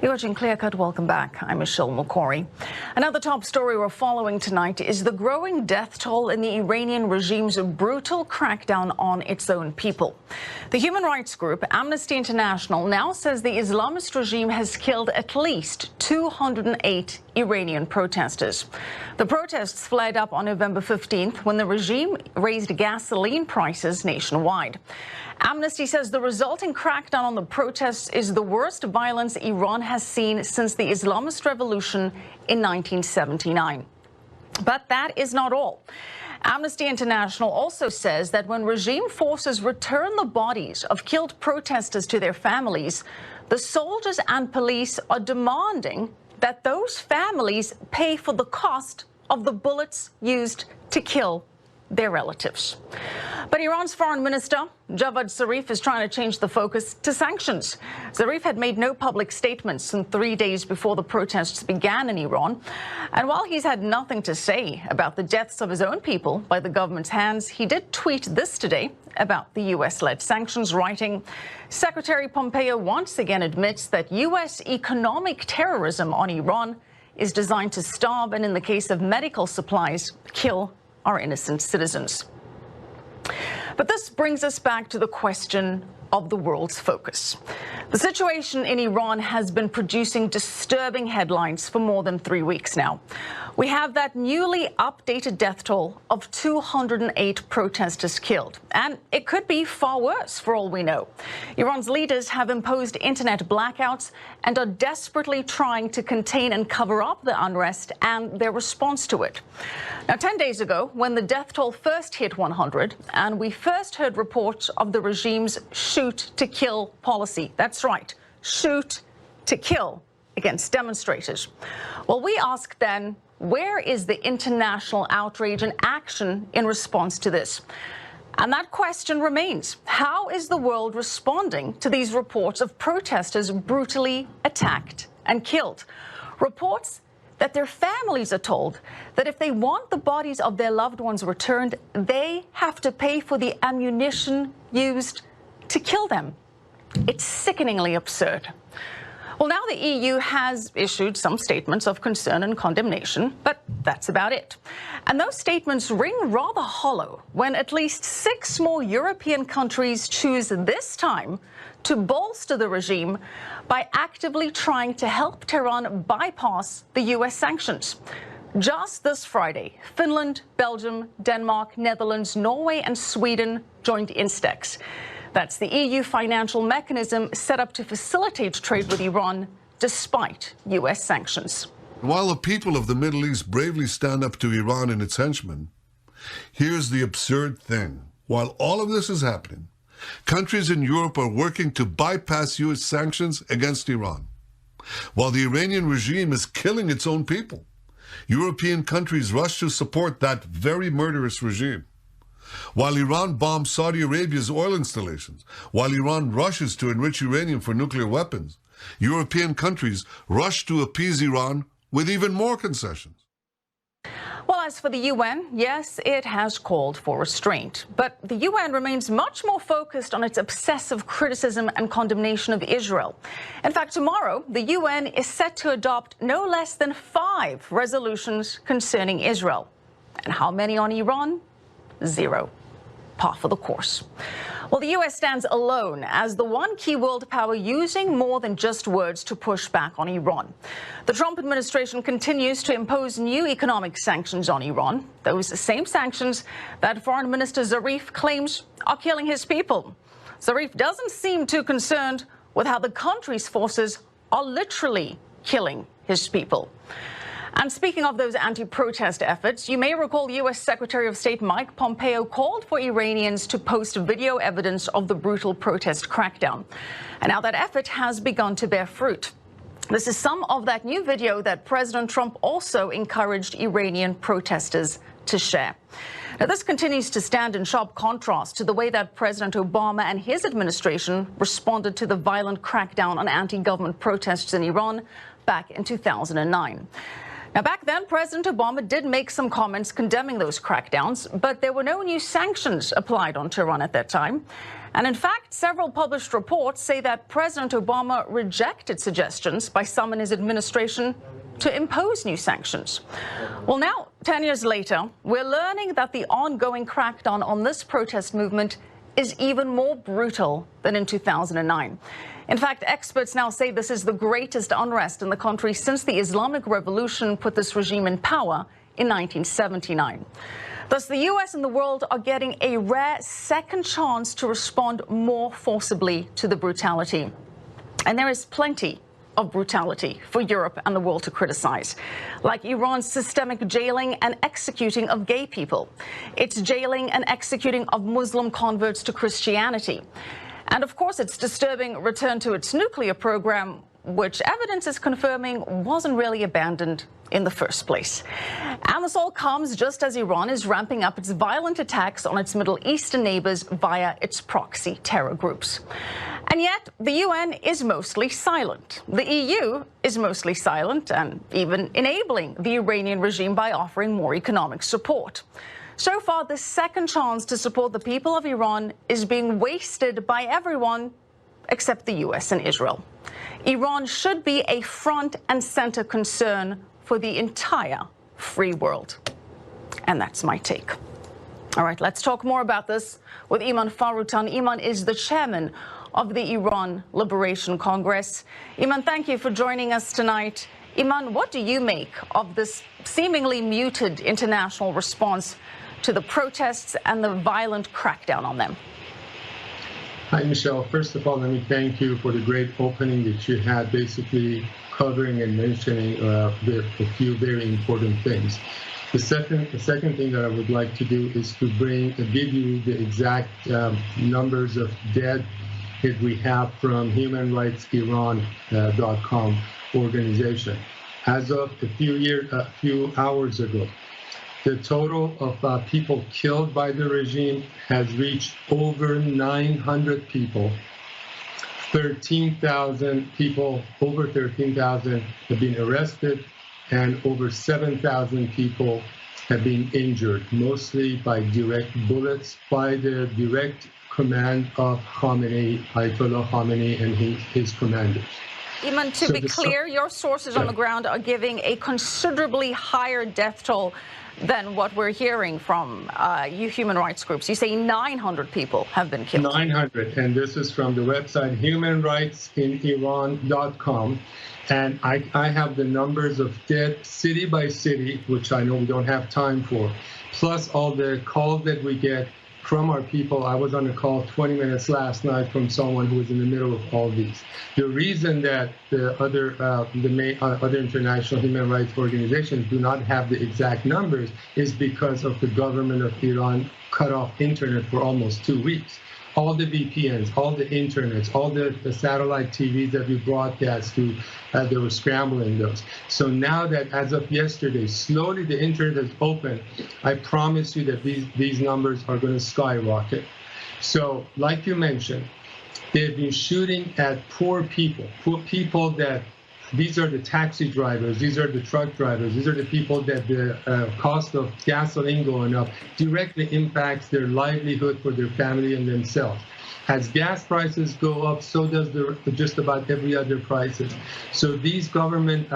You're watching Clear Cut. Welcome back. I'm Michelle McCory. Another top story we're following tonight is the growing death toll in the Iranian regime's brutal crackdown on its own people. The human rights group Amnesty International now says the Islamist regime has killed at least 208 Iranian protesters. The protests flared up on November 15th when the regime raised gasoline prices nationwide. Amnesty says the resulting crackdown on the protests is the worst violence Iran has seen since the Islamist revolution in 1979. But that is not all. Amnesty International also says that when regime forces return the bodies of killed protesters to their families, the soldiers and police are demanding that those families pay for the cost of the bullets used to kill their relatives. But Iran's foreign minister, Javad Zarif, is trying to change the focus to sanctions. Zarif had made no public statements in 3 days before the protests began in Iran. And while he's had nothing to say about the deaths of his own people by the government's hands, he did tweet this today about the U.S.-led sanctions, writing, Secretary Pompeo once again admits that U.S. economic terrorism on Iran is designed to starve and, in the case of medical supplies, kill our innocent citizens. But this brings us back to the question of the world's focus. The situation in Iran has been producing disturbing headlines for more than 3 weeks now. We have that newly updated death toll of 208 protesters killed, and it could be far worse for all we know. Iran's leaders have imposed internet blackouts and are desperately trying to contain and cover up the unrest and their response to it. Now, 10 days ago, when the death toll first hit 100, and we first heard reports of the regime's shoot to kill policy. That's right, shoot to kill against demonstrators. Well, we asked then, where is the international outrage and action in response to this? And that question remains. How is the world responding to these reports of protesters brutally attacked and killed? Reports that their families are told that if they want the bodies of their loved ones returned, they have to pay for the ammunition used to kill them. It's sickeningly absurd. Well, now the EU has issued some statements of concern and condemnation, but that's about it. And those statements ring rather hollow when at least 6 more European countries choose this time to bolster the regime by actively trying to help Tehran bypass the US sanctions. Just this Friday, Finland, Belgium, Denmark, Netherlands, Norway and Sweden joined Instex. That's the EU financial mechanism set up to facilitate trade with Iran despite US sanctions. While the people of the Middle East bravely stand up to Iran and its henchmen, here's the absurd thing. While all of this is happening, countries in Europe are working to bypass US sanctions against Iran. While the Iranian regime is killing its own people, European countries rush to support that very murderous regime. While Iran bombs Saudi Arabia's oil installations, while Iran rushes to enrich uranium for nuclear weapons, European countries rush to appease Iran with even more concessions. Well, as for the UN, yes, it has called for restraint. But the UN remains much more focused on its obsessive criticism and condemnation of Israel. In fact, tomorrow, the UN is set to adopt no less than 5 resolutions concerning Israel. And how many on Iran? 0. Par for the course. Well, the U.S. stands alone as the one key world power using more than just words to push back on Iran. The Trump administration continues to impose new economic sanctions on Iran, those same sanctions that Foreign Minister Zarif claims are killing his people. Zarif doesn't seem too concerned with how the country's forces are literally killing his people. And speaking of those anti-protest efforts, you may recall U.S. Secretary of State Mike Pompeo called for Iranians to post video evidence of the brutal protest crackdown. And now that effort has begun to bear fruit. This is some of that new video that President Trump also encouraged Iranian protesters to share. Now, this continues to stand in sharp contrast to the way that President Obama and his administration responded to the violent crackdown on anti-government protests in Iran back in 2009. Now, back then, President Obama did make some comments condemning those crackdowns, but there were no new sanctions applied on Tehran at that time. And in fact, several published reports say that President Obama rejected suggestions by some in his administration to impose new sanctions. Well, now, 10 years later, we're learning that the ongoing crackdown on this protest movement is even more brutal than in 2009. In fact, experts now say this is the greatest unrest in the country since the Islamic Revolution put this regime in power in 1979. Thus, the U.S. and the world are getting a rare second chance to respond more forcibly to the brutality. And there is plenty of brutality for Europe and the world to criticize, like Iran's systemic jailing and executing of gay people, its jailing and executing of Muslim converts to Christianity, and of course its disturbing return to its nuclear program, which evidence is confirming wasn't really abandoned in the first place. And this all comes just as Iran is ramping up its violent attacks on its Middle Eastern neighbors via its proxy terror groups. And yet, the UN is mostly silent. The EU is mostly silent and even enabling the Iranian regime by offering more economic support. So far, this second chance to support the people of Iran is being wasted by everyone except the US and Israel. Iran should be a front and center concern for the entire free world. And that's my take. All right, let's talk more about this with Iman Foroutan. Iman is the chairman of the Iran Liberation Congress. Iman, thank you for joining us tonight. Iman, what do you make of this seemingly muted international response to the protests and the violent crackdown on them? Hi, Michelle. First of all, let me thank you for the great opening that you had, basically covering and mentioning a few very important things. The second thing that I would like to do is to give you the exact numbers of dead that we have from humanrightsiran.com organization. As of a few hours ago, the total of people killed by the regime has reached over 900 people. 13,000 people, over 13,000 have been arrested, and over 7,000 people have been injured, mostly by direct bullets by the direct command of Khamenei, Ayatollah Khamenei, and his commanders. Iman, to be clear, your sources on the ground are giving a considerably higher death toll than what we're hearing from you human rights groups. You say 900 people have been killed. 900, and this is from the website humanrightsiniran.com. And I have the numbers of dead city by city, which I know we don't have time for, plus all the calls that we get from our people. I was on a call 20 minutes last night from someone who was in the middle of all these. The reason that the other international human rights organizations do not have the exact numbers is because of the government of Iran cut off internet for almost 2 weeks. All the VPNs, all the internets, all the satellite TVs that we broadcast to, they were scrambling those. So now that, as of yesterday, slowly the internet is open, I promise you that these numbers are going to skyrocket. So, like you mentioned, they've been shooting at poor people that, these are the taxi drivers, these are the truck drivers, these are the people that the cost of gasoline going up directly impacts their livelihood for their family and themselves. As gas prices go up, so does just about every other prices. So these government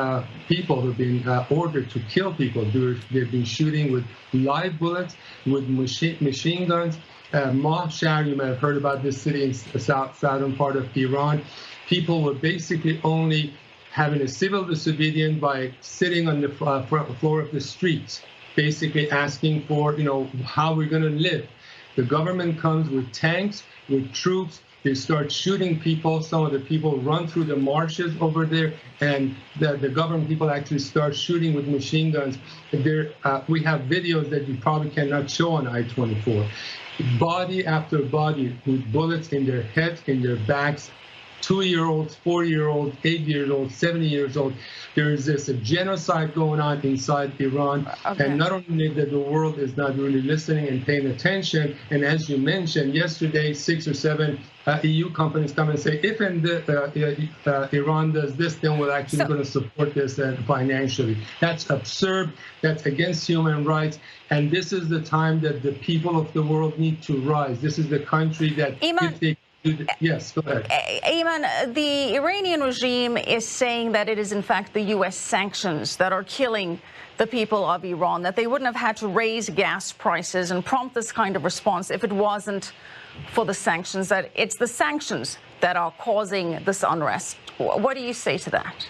people who've been ordered to kill people, they've been shooting with live bullets, with machine guns. Shar, you may have heard about this city in the southern part of Iran. People were basically only having a civil disobedience by sitting on the front floor of the streets, basically asking for, how we're going to live. The government comes with tanks, with troops. They start shooting people. Some of the people run through the marshes over there, and the government people actually start shooting with machine guns. We have videos that you probably cannot show on I-24. Body after body with bullets in their heads, in their backs, 2-year-olds, 4-year-olds, 8-year-olds, 70 years old. There is this genocide going on inside Iran. Okay. And not only that the world is not really listening and paying attention, and as you mentioned, yesterday, 6 or 7 EU companies come and say, if Iran does this, then we're actually going to support this financially. That's absurd. That's against human rights. And this is the time that the people of the world need to rise. This is the country that... Iman, yes, go ahead. Iman, the Iranian regime is saying that it is in fact the U.S. sanctions that are killing the people of Iran, that they wouldn't have had to raise gas prices and prompt this kind of response if it wasn't for the sanctions, that it's the sanctions that are causing this unrest. What do you say to that?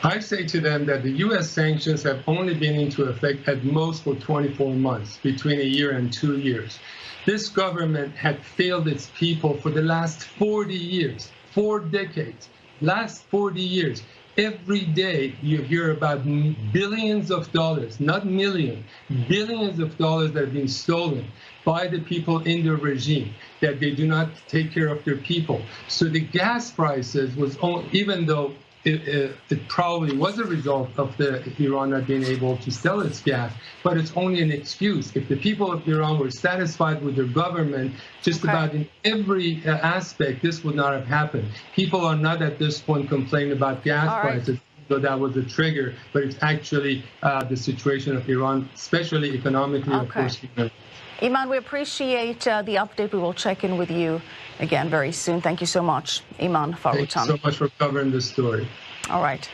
I say to them that the U.S. sanctions have only been into effect at most for 24 months, between a year and 2 years. This government had failed its people for the last 40 years, 4 decades, last 40 years. Every day you hear about billions of dollars, not millions, billions of dollars that have been stolen by the people in the regime, that they do not take care of their people. So the gas prices was, even though it probably was a result of Iran not being able to sell its gas, but it's only an excuse. If the people of Iran were satisfied with their government, just about in every aspect, this would not have happened. People are not at this point complaining about gas prices, so that was a trigger, but it's actually the situation of Iran, especially economically, of course. Iman, we appreciate the update. We will check in with you again very soon. Thank you so much, Iman Foroutan. Thank you so much for covering this story. All right.